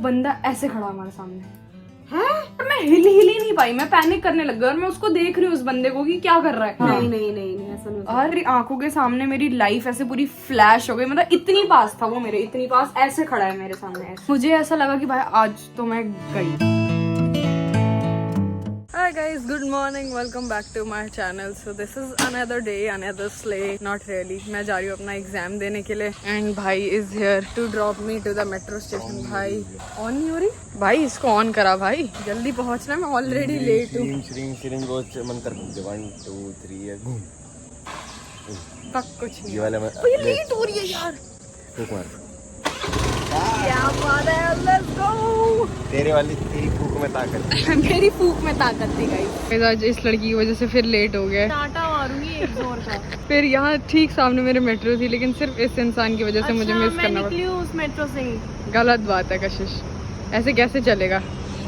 बंदा ऐसे खड़ा हमारे सामने है। मैं हिल ही नहीं पाई, मैं पैनिक करने लग गई और मैं उसको देख रही हूँ उस बंदे को कि क्या कर रहा है। नहीं ऐसा नहीं। और आंखों के सामने मेरी लाइफ ऐसे पूरी फ्लैश हो गई, मतलब इतनी पास था वो मेरे, इतनी पास ऐसे खड़ा है मेरे सामने। मुझे ऐसा लगा कि भाई आज तो मैं गई। Hi guys, good morning, welcome back to my channel. So this is another day, another sleigh. Not really. मैं जा रही हूँ अपना एग्जाम देने के लिए and भाई is here to drop me to the metro station. भाई ऑन नहीं हो रही भाई, इसको ऑन करा भाई, जल्दी पहुँचना, मैं ऑलरेडी लेट हूँ। मंत्र 1 2 3 घूम तक कुछ नहीं, ये वाला मैं ये लेट हो रही है यार। फूक मार, क्या बात है, let's go। तेरी फूक में ताकत मेरी फूक में ताकत थी गाइस। आज इस लड़की की वजह से फिर लेट हो गया। टाटा मारूंगी एक जोर का। फिर यहाँ ठीक सामने मेरे मेट्रो थी, लेकिन सिर्फ इस इंसान की वजह से मुझे मिस करना पड़ा। उस मेट्रो से ही। गलत बात है कशिश, ऐसे कैसे चलेगा?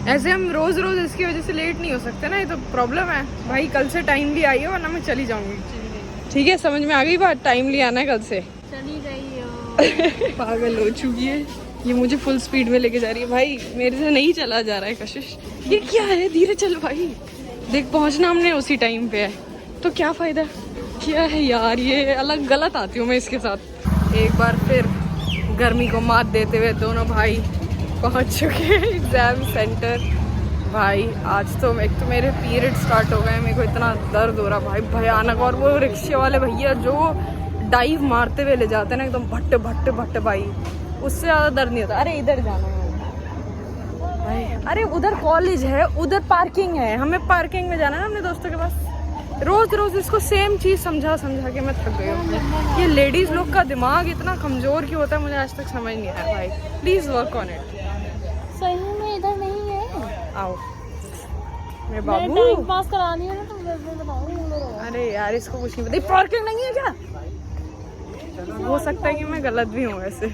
ऐसे हम रोज रोज इसकी वजह से लेट नहीं हो सकते ना, ये तो प्रॉब्लम है भाई। कल से टाइमली आई हो वरना मैं चली जाऊंगी। ठीक है, समझ में आ गई बात, टाइमली आना है कल से। चली गई हो। पागल हो चुकी है ये, मुझे फुल स्पीड में लेके जा रही है भाई, मेरे से नहीं चला जा रहा है कशिश। ये क्या है, धीरे चल भाई, देख पहुंचना हमने उसी टाइम पे है तो क्या फायदा। क्या है यार, ये अलग गलत आती हूँ मैं इसके साथ। एक बार फिर गर्मी को मात देते हुए दोनों भाई पहुंच चुके हैं एग्जाम सेंटर। भाई आज तो एक तो मेरे पीरियड स्टार्ट हो गए, मेरे को इतना दर्द हो रहा भाई भयानक। और वो रिक्शे वाले भैया जो डाइव मारते हुए ले जाते हैं ना एकदम भट्ट भट्ट भट्ट भाई, उससे ज्यादा दर्द नहीं होता। अरे इधर जाना है भाई, अरे उधर कॉलेज है, उधर पार्किंग है, हमें पार्किंग में जाना है ना अपने दोस्तों के पास। रोज रोज इसको सेम चीज समझा समझा के मैं थक गई हूँ। ये लेडीज लोग का दिमाग इतना कमजोर क्यों होता है मुझे आज तक समझ नहीं आया भाई। Please work on it. सही में इधर नहीं है। आओ मेरे टाइम बाबू। पास करानी है ना, तुम बताओ। अरे यार इसको कुछ नहीं पता, पार्किंग नहीं है क्या? हो सकता है कि मैं गलत भी हूँ वैसे।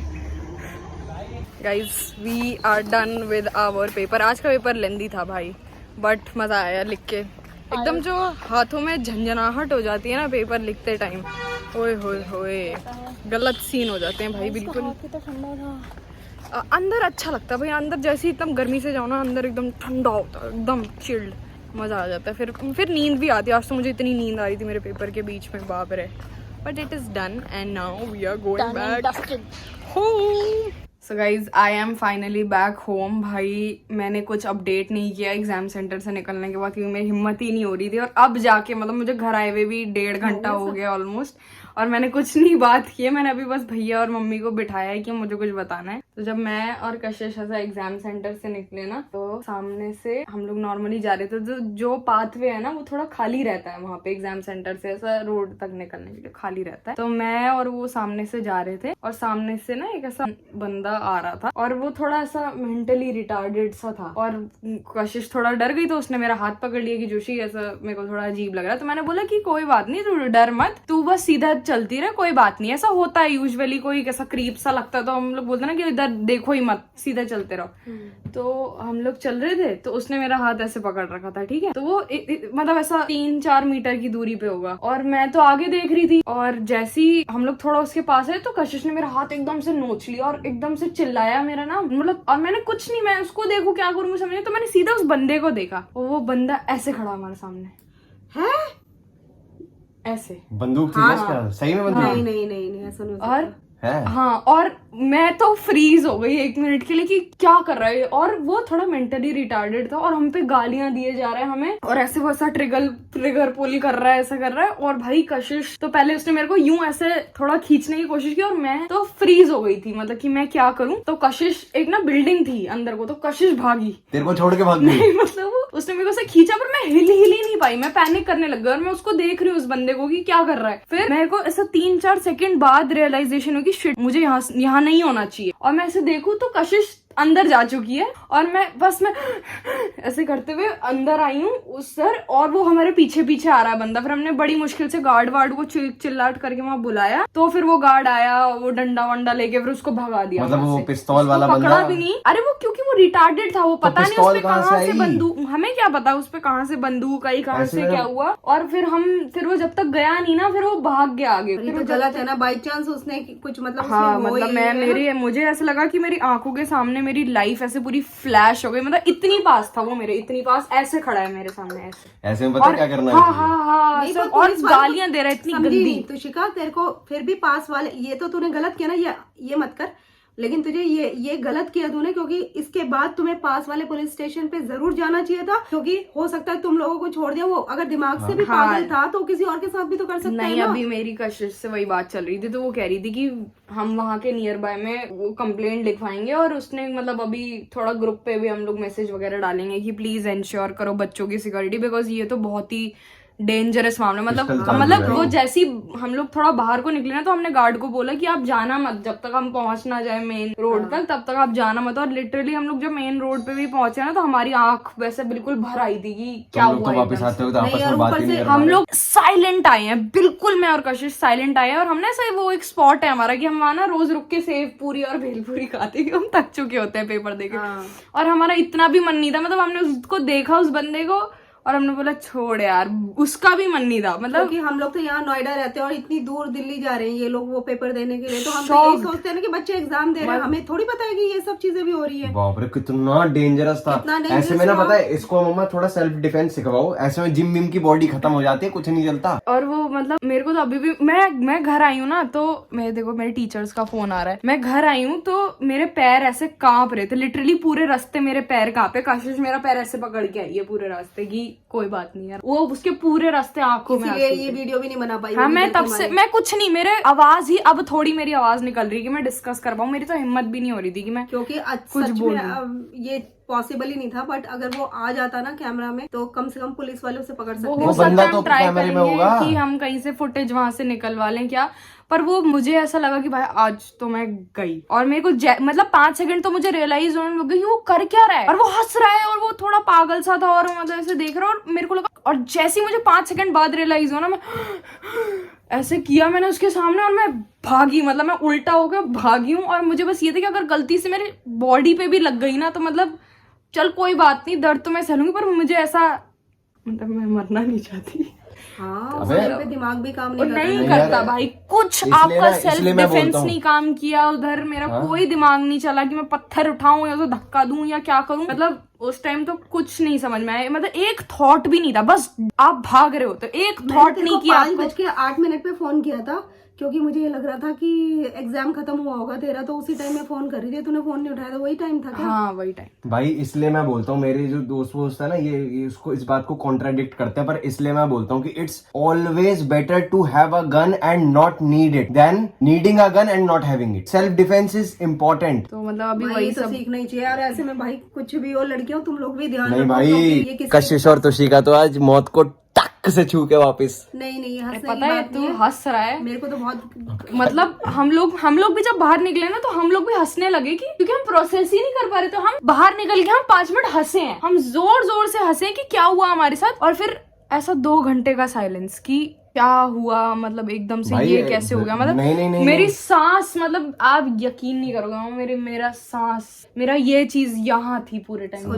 Guys we are done with our paper. आज का पेपर लेंदी था भाई, बट मज़ा आया लिख के। एकदम जो हाथों में झंझनाहट हो जाती है ना पेपर लिखते टाइम, ओए होए होए गलत सीन हो जाते हैं भाई बिल्कुल। तो ठंडा था अंदर अच्छा लगता है भाई, अंदर जैसे एकदम गर्मी से जाओ ना, अंदर एकदम ठंडा होता है, एकदम चिल्ड, मज़ा आ जाता है। फिर नींद भी आती है। आज तो मुझे इतनी नींद आ रही थी मेरे पेपर के बीच में, बाप रे। But it is done and now we are going back home. So guys I am finally back home. भाई मैंने कुछ अपडेट नहीं किया एग्जाम सेंटर से निकलने के बाद, क्योंकि मेरी हिम्मत ही नहीं हो रही थी। और अब जाके मतलब मुझे घर आए हुए भी 1.5 घंटा हो गया ऑलमोस्ट, और मैंने कुछ नहीं बात की है। मैंने अभी बस भैया और मम्मी को बिठाया है कि मुझे कुछ बताना है। तो जब मैं और कशिश ऐसा एग्जाम सेंटर से निकले ना, तो सामने से हम लोग नॉर्मली जा रहे थे, तो जो पाथवे है ना वो थोड़ा खाली रहता है वहाँ पे। एग्जाम सेंटर से ऐसा रोड तक निकलने के लिए खाली रहता है। तो मैं और वो सामने से जा रहे थे, और सामने से ना एक ऐसा बंदा आ रहा था, और वो थोड़ा ऐसा मेंटली रिटार्डेड सा था। और कशिश थोड़ा डर गई, तो उसने मेरा हाथ पकड़ लिया कि जोशी ऐसा मेरे को थोड़ा अजीब लग रहा है। तो मैंने बोला कि कोई बात नहीं, तू डर मत, तू बस सीधा चलती रहे, कोई बात नहीं। ऐसा होता है यूजुअली, कोई कैसा क्रीप सा लगता है तो हम लोग बोलते हैं ना कि इधर देखो ही मत, सीधा चलते रहो। तो हम लोग चल रहे थे, तो उसने मेरा हाथ ऐसे पकड़ रखा था, ठीक है। तो वो मतलब ऐसा 3-4 मीटर की दूरी पे होगा, और मैं तो आगे देख रही थी। और जैसे ही हम लोग थोड़ा उसके पास है, तो कशिश ने मेरा हाथ एकदम से नोच लिया और एकदम से चिल्लाया मेरा नाम, मतलब। और मैंने कुछ नहीं, मैं उसको देखूं क्या करूं मुझे समझ नहीं। तो मैंने सीधा उस बंदे को देखा, और वो बंदा ऐसे खड़ा हमारे सामने है, ऐसे बंदूक थी इसका, सही में बंदूक? नहीं ऐसा नहीं। और है? हाँ, और मैं तो फ्रीज हो गई 1 मिनट के लिए कि क्या कर रहा है। और वो थोड़ा मेंटली रिटार्डेड था, और हम पे गालियां दिए जा रहे हैं हमें, और ऐसे वैसा ट्रिगर पुल कर रहा है, ऐसा कर रहा है। और भाई कशिश तो पहले उसने मेरे को यूं ऐसे थोड़ा खींचने की कोशिश की, और मैं तो फ्रीज हो गई थी, मतलब कि मैं क्या करूं। तो कशिश, एक ना बिल्डिंग थी अंदर को, तो कशिश भागी, तेरे को छोड़ के भाग गई? नहीं मतलब उसने मेरे को से खींचा, पर मैं हिल ही नहीं पाई, मैं पैनिक करने लग गई। और मैं उसको देख रही हूँ उस बंदे को कि क्या कर रहा है। फिर मेरे को ऐसा 3-4 सेकंड बाद रियलाइजेशन हो कि शिट, मुझे यहाँ नहीं होना चाहिए। और मैं ऐसे देखूं तो कशिश अंदर जा चुकी है, और मैं ऐसे करते हुए अंदर आई हूँ उस सर, और वो हमारे पीछे पीछे आ रहा है बंदा। फिर हमने बड़ी मुश्किल से गार्ड वार्ड को चिल्लाट करके वहाँ बुलाया, तो फिर वो गार्ड आया, वो डंडा वंडा लेके फिर उसको भगा दिया। मतलब वो पिस्तौल वाला बंदा पकड़ा भी नहीं। अरे वो क्योंकि वो रिटार्डेड था, वो पता नहीं उसपे कहाँ से बंदूक, हमें क्या पता उसपे कहाँ से बंदूक आई, कहाँ से क्या हुआ। और फिर वो जब तक गया नहीं ना, फिर वो भाग गया आगे। फिर गलत है ना, बाई चांस उसने कुछ मतलब हाँ, मतलब मुझे ऐसा लगा कि मेरी आंखों के सामने मेरी लाइफ ऐसे पूरी फ्लैश हो गई, मतलब इतनी पास था वो मेरे, इतनी पास, ऐसे खड़ा है मेरे सामने ऐसे में पता क्या करना है? हाँ नहीं, सब, पर और पुलिस वालों को गालियां दे रहा है इतनी समझी गंदी। नहीं तो शिका, तेरे को फिर भी पास वाले, ये तो तूने गलत किया ना, ये मत कर, लेकिन तुझे ये गलत किया तूने, क्योंकि इसके बाद तुम्हें पास वाले पुलिस स्टेशन पे जरूर जाना चाहिए था, क्योंकि हो सकता है तुम लोगों को छोड़ दिया, वो अगर दिमाग से भी पागल था तो किसी और के साथ भी तो कर सकता है नहीं, ना। अभी मेरी कशिश से वही बात चल रही थी, तो वो कह रही थी कि हम वहाँ के नियर बाय में वो कंप्लेंट लिखवाएंगे, और उसने मतलब अभी थोड़ा ग्रुप पे भी हम लोग मैसेज वगैरह डालेंगे कि प्लीज इंश्योर करो बच्चों की सिक्योरिटी, बिकॉज ये तो बहुत ही डेंजरस मामला, मतलब वो जैसी हम लोग थोड़ा बाहर को निकले ना, तो हमने गार्ड को बोला कि आप जाना मत, जब तक हम पहुंच ना जाए मेन रोड तक, तब तक आप जाना मत। और लिटरली हम लोग जब मेन रोड पे भी पहुंचे ना, तो हमारी आंख वैसे बिल्कुल भर आई थी कि क्या हुआ। तो वापस आते हो तो आपस में बात ही नहीं कर हम लोग साइलेंट आए हैं, बिल्कुल मैं और कशिश साइलेंट आए हैं, और हमने ऐसा वो एक स्पॉट है हमारा कि हम वहां ना रोज रुक के सेव पूरी और भेलपूरी खाते हैं, हम थक चुके होते हैं पेपर देके। और हमारा इतना भी मन नहीं था, मतलब हमने उसको देखा उस बंदे को, और हमने बोला छोड़ यार, उसका भी मन नहीं था, मतलब क्योंकि हम लोग तो यहाँ नोएडा रहते हैं और इतनी दूर दिल्ली जा रहे हैं ये लोग वो पेपर देने के लिए, तो हम तो यही सोचते हैं ना कि बच्चे एग्जाम दे रहे हैं, हमें थोड़ी पता है कि ये सब चीजें भी हो रही है। बाप रे कितना डेंजरस था। ऐसे में ना पता है इसको मम्मा थोड़ा सेल्फ डिफेंस सिखवाओ, ऐसे में जिम विम की बॉडी खत्म हो जाती है, कुछ नहीं चलता। और वो मतलब मेरे को तो अभी भी, मैं घर आई हूँ ना, तो मैं देखो मेरे टीचर्स का फोन आ रहा है, मैं घर आई हूँ तो मेरे पैर ऐसे कांप रहे थे, लिटरली पूरे रास्ते मेरे पैर कांपे। कशिश मेरा पैर ऐसे पकड़ के आई है पूरे रास्ते की, कोई बात नहीं यार, वो उसके पूरे रास्ते आंखों में ये वीडियो भी नहीं बना पाई। हाँ, मैं तब से मैं कुछ नहीं, मेरे आवाज ही अब थोड़ी मेरी आवाज निकल रही है कि मैं डिस्कस कर पाऊँ, मेरी तो हिम्मत भी नहीं हो रही थी कि मैं क्योंकि कुछ बोलूं। ये पॉसिबल ही नहीं था, बट अगर वो आ जाता ना कैमरा में तो कम से कम पुलिस वाले उसे पकड़ सकते। हो सकता है हम ट्राई कैमरे में करेंगे होगा कि हम कहीं से फुटेज वहां से निकलवा लें क्या, पर वो मुझे ऐसा लगा कि भाई आज तो मैं गई, और मेरे को मतलब 5 सेकंड तो मुझे रियलाइज होने लग गई वो कर क्या रहा है, और वो हंस रहा है, और वो थोड़ा पागल सा था, और मतलब ऐसे देख रहा है, और मेरे को लगा, और जैसे ही मुझे 5 सेकंड बाद रियलाइज हो ना, मैं ऐसे किया मैंने उसके सामने, और मैं भागी, मतलब मैं उल्टा होकर भागी हूँ। और मुझे बस ये था कि अगर गलती से मेरे बॉडी पे भी लग गई ना, तो मतलब चल कोई बात नहीं, दर्द तो मैं सहलूंगी, पर मुझे ऐसा, मतलब मैं मरना नहीं चाहती। हाँ, उस टाइम पे दिमाग भी काम नहीं करता भाई कुछ, आपका सेल्फ डिफेंस नहीं काम किया उधर, मेरा कोई दिमाग नहीं चला कि मैं पत्थर उठाऊं या तो धक्का दूं या क्या करूं, मतलब उस टाइम तो कुछ नहीं समझ में आया, मतलब एक थॉट भी नहीं था, बस आप भाग रहे हो तो एक थॉट नहीं किया। 5:08 पे फोन किया था, क्योंकि मुझे ये लग रहा था कि एग्जाम खत्म हुआ होगा तेरा, तो उसी टाइम में फोन कर रही थी, तूने फोन नहीं उठाया था, वही टाइम था क्या? हाँ वही टाइम भाई, इसलिए मैं बोलता हूँ, मेरे जो दोस्त है ना, ये उसको इस बात को कॉन्ट्राडिक्ट करते हैं, पर इसलिए मैं बोलता हूँ कि it's always better to have a gun and not need it then needing a gun and not having it. Self defence is important. तो मतलब अभी वही तो सीखना ही चाहिए यार, ऐसे में भाई कुछ भी हो, लड़कियों तुम लोग भी ध्यान नहीं रखो, भाई, कशिश और तुषिका तो आज मौत को टक से छू के वापस। नहीं पता है तू हंस रहा है, मेरे को तो बहुत, मतलब हम लोग भी जब बाहर निकले ना, तो हम लोग भी हंसने लगे कि क्योंकि हम प्रोसेस ही नहीं कर पा रहे, तो हम बाहर निकल के हम 5 मिनट हंसे हैं, हम जोर जोर से हंसे कि क्या हुआ हमारे साथ, और फिर ऐसा 2 घंटे का साइलेंस कि क्या हुआ, मतलब एकदम से ये कैसे हो गया, मतलब नहीं, मेरी सांस, मतलब आप यकीन नहीं करोगे, मेरा सांस, मेरा ये चीज यहाँ थी पूरे टाइम।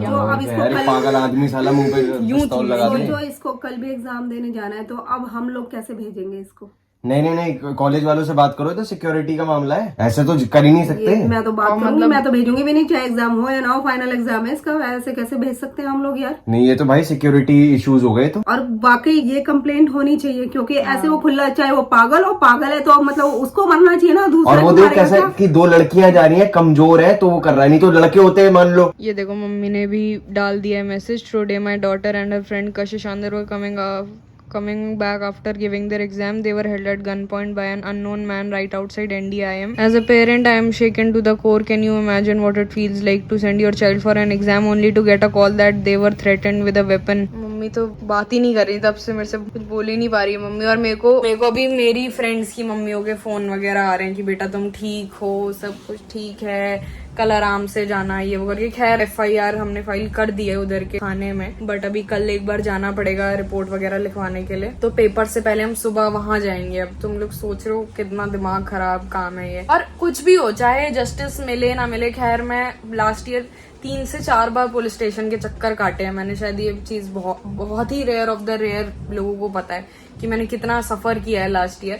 पागल आदमी साला मुंह पे पिस्तौल लगा दे। जो इसको कल भी एग्जाम देने जाना है, तो अब हम लोग कैसे भेजेंगे इसको? नहीं, कॉलेज वालों से बात करो, तो सिक्योरिटी का मामला है, ऐसे तो कर ही नहीं सकते। मैं तो बात करूंगी, मैं तो भेजूंगी भी नहीं, चाहे एग्जाम हो या ना हो, फाइनल एग्जाम है इसका, ऐसे कैसे भेज सकते हैं हम लोग यार? नहीं, ये तो भाई सिक्योरिटी इश्यूज हो गए तो। और वाकई ये कंप्लेंट होनी चाहिए, क्योंकि ऐसे वो खुला, चाहे वो पागल है तो मतलब उसको मरना चाहिए ना, दूसरा। और वो देख कैसे कि 2 लड़कियां जा रही हैं, कमजोर है तो वो कर रहा है, नहीं तो लड़के होते हैं मान लो। ये देखो मम्मी ने भी डाल दिया है message, today my daughter and her friend Kashish Andar were coming back after giving their exam. They were held at gunpoint by an unknown man right outside NDIM. As a parent, I am shaken to the core. Can you imagine what it feels like to send your child for an exam only to get a call that they were threatened with a weapon? Mummy तो बात ही नहीं कर रही, तब से मेरे से कुछ बोल ही नहीं पा रही है मम्मी, और मेरे को अभी मेरी फ्रेंड्स की मम्मियों के फोन वगैरह आ रहे हैं कि बेटा तुम ठीक हो, सब कुछ ठीक है, कल आराम से जाना, ये वो करके। खैर FIR हमने फाइल कर दी है उधर के थाने में, बट अभी कल एक बार जाना पड़ेगा रिपोर्ट वगैरह लिखवाने के लिए, तो पेपर से पहले हम सुबह वहां जाएंगे। अब तुम लोग सोच रहे हो कितना दिमाग खराब काम है ये, और कुछ भी हो, चाहे जस्टिस मिले ना मिले। खैर मैं लास्ट ईयर 3 से 4 बार पुलिस स्टेशन के चक्कर काटे हैं मैंने, शायद ये चीज बहुत ही रेयर ऑफ द रेयर लोगों को पता है कि मैंने कितना सफर किया है लास्ट ईयर।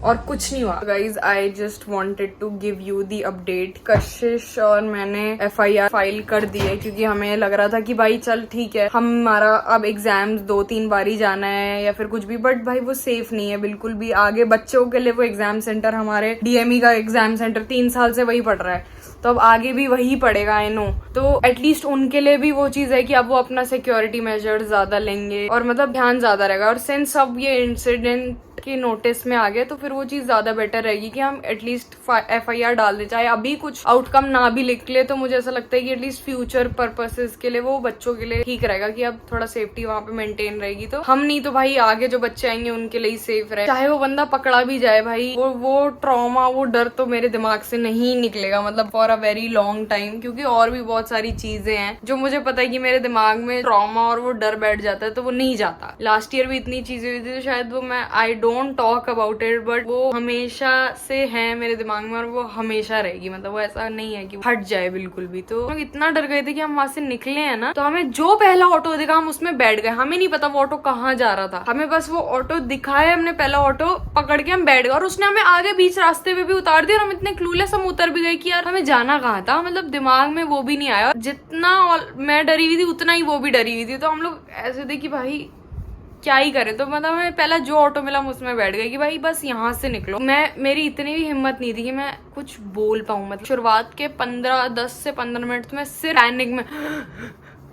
और कुछ नहीं हुआ। Guys I just wanted to give you the update. Kashish और मैंने FIR फाइल कर दी है क्योंकि हमें लग रहा था कि भाई चल ठीक है, हमारा अब एग्जाम्स 2-3 बार ही जाना है या फिर कुछ भी, बट भाई वो सेफ नहीं है बिल्कुल भी। आगे बच्चों के लिए वो एग्जाम सेंटर, हमारे DME का एग्जाम सेंटर 3 साल से वही पढ़ रहा है, तो अब आगे भी वही पड़ेगा। आई नो, तो एटलीस्ट उनके लिए भी वो चीज है कि अब वो अपना सिक्योरिटी मेजर ज्यादा लेंगे और मतलब ध्यान ज्यादा रहेगा। और सिंस अब ये इंसिडेंट के नोटिस में आ गए तो फिर वो चीज ज्यादा बेटर रहेगी कि हम एटलीस्ट FIR डाल दे। चाहे अभी कुछ आउटकम ना भी निकले तो मुझे ऐसा लगता है कि एटलीस्ट फ्यूचर पर्पसेस के लिए वो बच्चों के लिए ठीक रहेगा कि अब थोड़ा सेफ्टी वहां पे मेंटेन रहेगी। तो हम नहीं तो भाई आगे जो बच्चे आएंगे उनके लिए ही सेफ रहे। चाहे वो बंदा पकड़ा भी जाए भाई, वो ट्रॉमा, वो डर तो मेरे दिमाग से नहीं निकलेगा, मतलब for a very long time. क्योंकि और भी बहुत सारी चीजें हैं जो मुझे पता है कि मेरे दिमाग में ट्रॉमा और वो डर बैठ जाता है तो वो नहीं जाता। लास्ट ईयर भी इतनी चीजें हुई थी तो शायद वो मैं I don't talk about it, but वो हमेशा से है मेरे दिमाग में और वो हमेशा रहेगी। मतलब वो ऐसा नहीं है कि हट जाए बिल्कुल भी। तो लोग इतना डर गए थे कि हम वहां से निकले हैं ना, तो हमें जो पहला ऑटो दिखा हम उसमें बैठ गए। हमें नहीं पता वो ऑटो कहाँ जा रहा था, हमें बस वो ऑटो दिखा है, हमने पहला ऑटो पकड़ के हम बैठ गए और उसने हमें आगे बीच रास्ते पे भी उतार दिया और हम इतने क्लूलेस हम उतर भी गए कि यार हमें जाना कहाँ था। मतलब दिमाग में वो भी नहीं आया। जितना मैं डरी हुई थी उतना ही वो भी डरी हुई थी। तो हम लोग ऐसे थे कि भाई क्या ही करे। तो मतलब मैं पहला जो ऑटो मिला हम उसमें बैठ गई कि भाई बस यहाँ से निकलो। मेरी इतनी भी हिम्मत नहीं थी कि मैं कुछ बोल पाऊं। मतलब शुरुआत के 10 से 15 मिनट तो मैं सिर्फ पैनिक में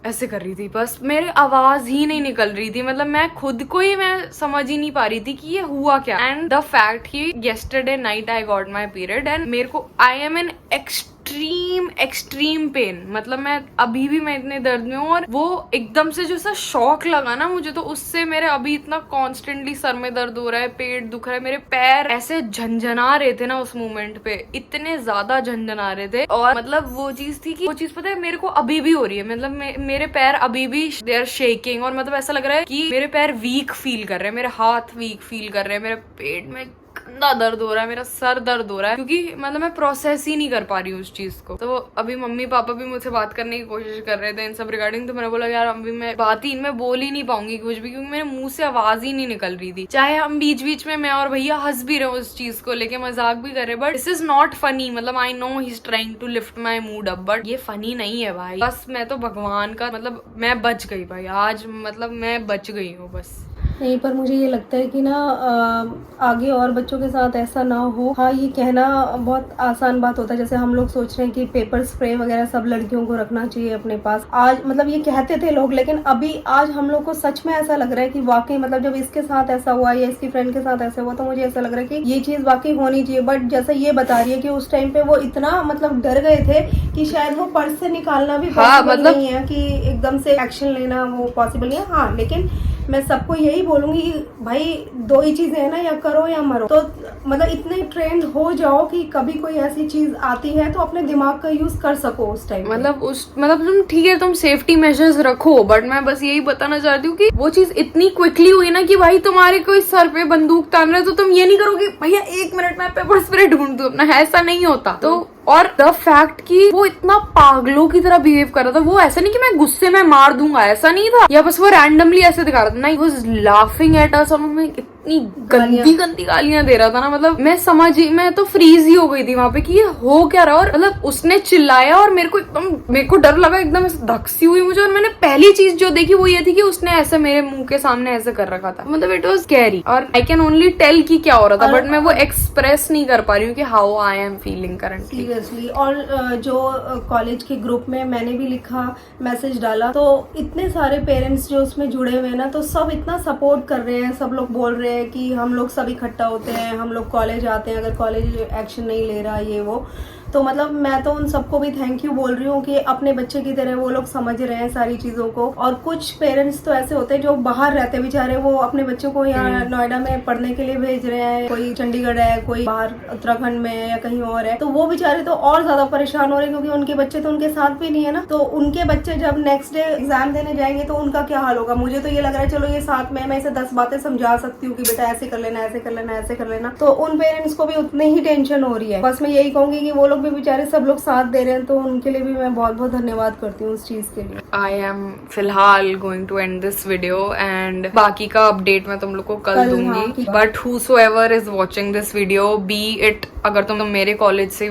ऐसे कर रही थी, बस मेरे आवाज ही नहीं निकल रही थी। मतलब मैं खुद को ही मैं समझ ही नहीं पा रही थी कि ये हुआ क्या। एंड द फैक्ट कि yesterday night I got my period and मेरे को I am in extreme pain. मतलब मैं अभी भी मैं इतने दर्द में हूँ और वो एकदम से जो सा शॉक लगा ना मुझे, तो उससे मेरे अभी इतना कॉन्स्टेंटली सर में दर्द हो रहा है, पेट दुख रहा है, मेरे पैर ऐसे झंझना रहे थे ना उस मोमेंट पे, इतने ज्यादा झंझना रहे थे। और मतलब वो चीज थी कि वो चीज पता है मेरे को अभी भी हो रही है। मतलब मेरे पैर अभी भी दे आर शेकिंग और मतलब ऐसा लग रहा है कि मेरे पैर वीक फील कर रहे हैं, मेरे हाथ वीक फील कर रहे हैं, मेरे पेट में गंदा दर्द हो रहा है, मेरा सर दर्द हो रहा है क्योंकि मतलब मैं प्रोसेस ही नहीं कर पा रही हूँ उस चीज को। तो अभी मम्मी पापा भी मुझसे बात करने की कोशिश कर रहे थे इन सब रिगार्डिंग। तो मैंने बोला यार अभी मैं बात ही इनमें बोल ही नहीं पाऊंगी कुछ भी क्योंकि मेरे मुंह से आवाज ही नहीं निकल रही थी। चाहे हम बीच बीच में मैं और भैया हंस भी रहे उस चीज को लेके, मजाक भी कर रहे, but this is not funny. मतलब I know he is trying to lift my mood up, but ये फनी नहीं है भाई। बस मैं तो भगवान का मतलब मैं बच गई भाई आज, मतलब मैं बच गई हूँ बस। नहीं, पर मुझे ये लगता है कि ना आगे और बच्चों के साथ ऐसा ना हो। हाँ, ये कहना बहुत आसान बात होता है, जैसे हम लोग सोच रहे हैं कि पेपर स्प्रे वगैरह सब लड़कियों को रखना चाहिए अपने पास। आज मतलब ये कहते थे लोग, लेकिन अभी आज हम लोग को सच में ऐसा लग रहा है कि वाकई मतलब जब इसके साथ ऐसा हुआ या इसकी फ्रेंड के साथ ऐसा हुआ तो मुझे ऐसा लग रहा है कि ये चीज वाकई होनी चाहिए। बट जैसा ये बता रही है कि उस टाइम पे वो इतना मतलब डर गए थे कि शायद वो पर्स से निकालना भी पॉसिबल नहीं है, कि एकदम से एक्शन लेना वो पॉसिबल नहीं है। हाँ, लेकिन मैं सबको यही बोलूंगी कि भाई दो ही चीजें है ना, या करो या मरो। तो मतलब इतने ट्रेंड हो जाओ कि कभी कोई ऐसी चीज आती है तो अपने दिमाग का यूज कर सको उस टाइम। मतलब तुम ठीक है, तुम सेफ्टी मेजर्स रखो, बट मैं बस यही बताना चाहती हूँ कि वो चीज इतनी क्विकली हुई ना कि भाई तुम्हारे कोई सर पे बंदूक तान रहे तो तुम ये नहीं करोगे भैया 1 मिनट में पेपर स्प्रे ढूंढ दो अपना, ऐसा नहीं होता। तो और द फैक्ट कि वो इतना पागलों की तरह बिहेव कर रहा था, वो ऐसा नहीं कि मैं गुस्से में मार दूंगा, ऐसा नहीं था, या बस वो रैंडमली ऐसे दिखा रहा था, नहीं, वाज लाफिंग एट अस और मैं इतनी गंदी गालियां दे रहा था ना, मतलब मैं तो फ्रीज ही हो गई थी वहां पे कि ये हो क्या रहा। और मतलब उसने चिल्लाया और मेरे को डर लगा, एकदम धक्सी हुई मुझे। और मैंने पहली चीज जो देखी वो ये थी कि उसने ऐसे मेरे मुंह के सामने ऐसे कर रखा था। मतलब इट वाज स्कैरी और आई कैन ओनली टेल कि क्या हो रहा था, बट मैं वो एक्सप्रेस नहीं कर पा रही हूँ कि how I am feeling currently. Seriously. और जो कॉलेज के ग्रुप में मैंने भी लिखा, मैसेज डाला, तो इतने सारे पेरेंट्स जो उसमें जुड़े हुए हैं ना, तो सब इतना सपोर्ट कर रहे हैं। सब लोग बोल रहे हैं कि हम लोग सब इकट्ठा होते हैं, हम लोग कॉलेज आते हैं, अगर कॉलेज एक्शन नहीं ले रहा ये वो। तो मतलब मैं तो उन सबको भी थैंक यू बोल रही हूँ कि अपने बच्चे की तरह वो लोग समझ रहे हैं सारी चीजों को। और कुछ पेरेंट्स तो ऐसे होते हैं जो बाहर रहते हैं बेचारे, वो अपने बच्चों को यहाँ नोएडा में पढ़ने के लिए भेज रहे हैं, कोई चंडीगढ़ है, कोई बाहर उत्तराखंड में है या कहीं और है, तो वो बेचारे तो और ज्यादा परेशान हो रहे हैं क्योंकि उनके बच्चे तो उनके साथ भी नहीं है ना। तो उनके बच्चे जब नेक्स्ट डे एग्जाम देने जाएंगे तो उनका क्या हाल होगा। मुझे तो ये लग रहा है चलो ये साथ में मैं इसे 10 बातें समझा सकती हूँ कि बेटा ऐसे कर लेना, ऐसे कर लेना, ऐसे कर लेना, तो उन पेरेंट्स को भी उतनी ही टेंशन हो रही है। बस मैं यही कहूंगी कि वो लोग लोग भी बेचारे सब लोग साथ दे रहे हैं, तो उनके लिए भी मैं बहुत बहुत धन्यवाद करती हूँ उस चीज के लिए। आई एम फिलहाल going to end this video and बाकी का अपडेट मैं तुम लोग को कल दूंगी। But whosoever is watching this video, be it, अगर तुम मेरे कॉलेज से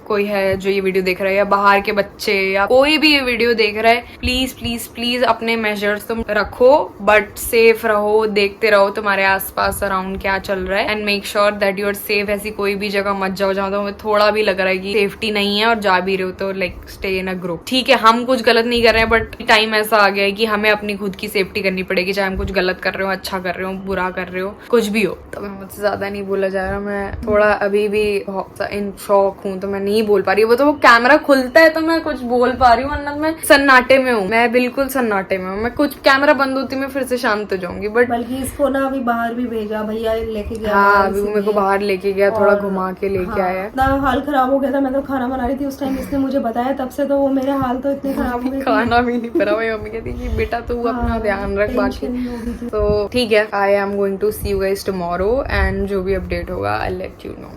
कोई है जो ये वीडियो देख रहा है, या बाहर के बच्चे, या कोई भी ये वीडियो देख रहा है, प्लीज प्लीज प्लीज अपने मेजर्स तुम रखो, बट सेफ रहो, देखते रहो तुम्हारे आसपास अराउंड क्या चल रहा है, and make sure that you are safe. ऐसी कोई भी जगह मत जाओ जहाँ तुम्हें थोड़ा भी लग रहा है कि सेफ्टी नहीं है और जा भी रहे हो, तो like stay in a group. ठीक है, हम कुछ गलत नहीं कर रहे हैं, बट टाइम ऐसा आ गया है कि हमें अपनी खुद की सेफ्टी करनी पड़ेगी, चाहे हम कुछ गलत कर रहे हो, अच्छा कर रहे हो, बुरा कर रहे हो, कुछ भी हो। तो मुझसे ज्यादा नहीं बोला जा रहा, मैं थोड़ा अभी भी इन शॉक हूँ, तो मैं नहीं बोल पा रही। वो तो कैमरा खुलता है तो मैं कुछ बोल पा रही हूँ, वरना मैं सन्नाटे में हूँ, मैं बिल्कुल सन्नाटे में हूँ। मैं कुछ कैमरा बंद होती मैं फिर से शांत हो जाऊंगी। बट बल्कि इसको ना अभी बाहर भी भेजा, भैया लेके गया। हाँ, अभी मेरे को बाहर लेके गया, थोड़ा घुमा के लेके आया। इतना हाल खराब हो गया था, मैं तो खाना बना रही थी उस टाइम, इसने मुझे बताया, तब से तो वो मेरे हाल तो इतने खराब हो गए, खाना भी नहीं पड़ा। मेरी मम्मी कहती कि बेटा तू अपना ध्यान रख, बाकी तो ठीक है। I am going to see you guys tomorrow, and जो भी अपडेट होगा आई लेट यू नो।